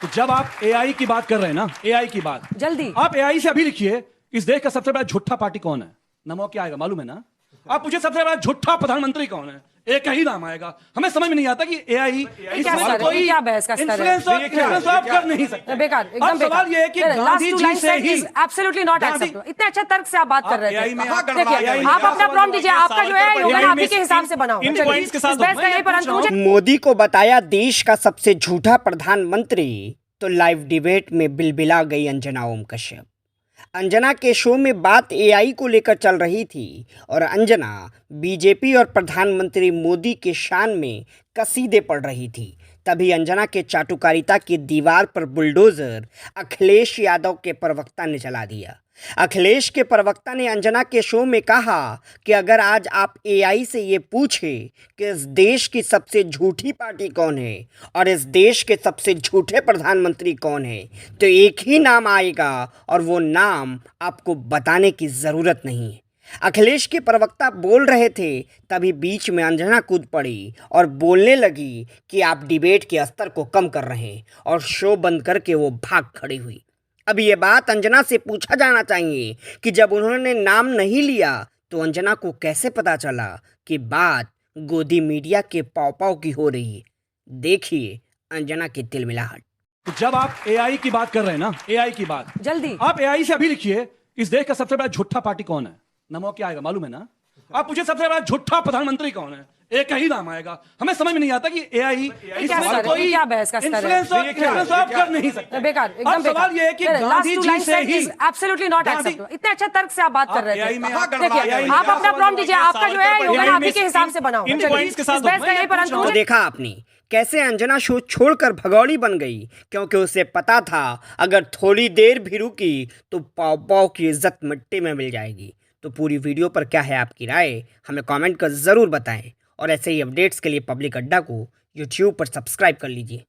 तो जब आप एआई की बात कर रहे हैं ना, एआई की बात, जल्दी आप एआई से अभी लिखिए इस देश का सबसे बड़ा झूठा पार्टी कौन है। नमो क्या आएगा मालूम है ना? आप पूछे सबसे बड़ा झूठा प्रधानमंत्री कौन है, एक ही नाम आएगा। हमें समझ में नहीं आता कि एआई कोई क्या बहस का स्तर है? इन्फ्लुएंस आप कर नहीं सकते। बेकार, एकदम अब सवाल ये है कि गांधी जी से ही एब्सोल्युटली नॉट एक्सेप्टेबल। इतने अच्छे तर्क से आप बात कर रहे थे। देखिए, आप अपना प्रॉम्प्ट दीजिए, आपका जो है योगा आप ही के हिसाब से बनाओ। इस बहस का यही परंतु मुझे मोदी को बताया देश का सबसे झूठा प्रधानमंत्री, तो लाइव डिबेट में बिलबिला गई अंजना ओम कश्यप। अंजना के शो में बात एआई को लेकर चल रही थी और अंजना बीजेपी और प्रधानमंत्री मोदी के शान में कसीदे पढ़ रही थी। तभी अंजना के चाटुकारिता की दीवार पर बुलडोजर अखिलेश यादव के प्रवक्ता ने चला दिया। अखिलेश के प्रवक्ता ने अंजना के शो में कहा कि अगर आज आप एआई से ये पूछे कि इस देश की सबसे झूठी पार्टी कौन है और इस देश के सबसे झूठे प्रधानमंत्री कौन है, तो एक ही नाम आएगा और वो नाम आपको बताने की ज़रूरत नहीं है। अखिलेश के प्रवक्ता बोल रहे थे, तभी बीच में अंजना कूद पड़ी और बोलने लगी कि आप डिबेट के स्तर को कम कर रहे हैं, और शो बंद करके वो भाग खड़ी हुई। अब ये बात अंजना से पूछा जाना चाहिए कि जब उन्होंने नाम नहीं लिया तो अंजना को कैसे पता चला कि बात गोदी मीडिया के पाव की हो रही है। देखिए अंजना की तिलमिलाहट। तो जब आप एआई की बात कर रहे हैं ना, एआई की बात, जल्दी आप एआई से अभी लिखिए इस देश का सबसे बड़ा झूठा पार्टी कौन है। नमो क्या आएगा मालूम है ना? आप पूछे सबसे बड़ा झूठा प्रधानमंत्री कौन है, एक ही नाम आएगा। हमें समझ में नहीं आता कि एआई क्या बहस का स्तर है? इन्फ्लुएंस आप कर नहीं सकते। बेकार, एकदम बेकार। सवाल ये है कि गांधी जी से ही एब्सोल्युटली नॉट एक्सेप्टेबल। इतने अच्छे तर्क से आप बात कर रहे थे। देखिए, आप अपना प्रॉम्प्ट दीजिए, आपका जो है योगा आप ही के हिसाब से बनाओ। इस बहस का यही परंतु तो देखा आपने कैसे अंजना शो छोड़कर भगौड़ी बन गई, क्योंकि उसे पता था अगर थोड़ी देर भी रुकी तो पाव की इज्जत मिट्टी में मिल जाएगी। तो पूरी वीडियो पर क्या है आपकी राय, हमें कमेंट कर ज़रूर बताएं, और ऐसे ही अपडेट्स के लिए पब्लिक अड्डा को यूट्यूब पर सब्सक्राइब कर लीजिए।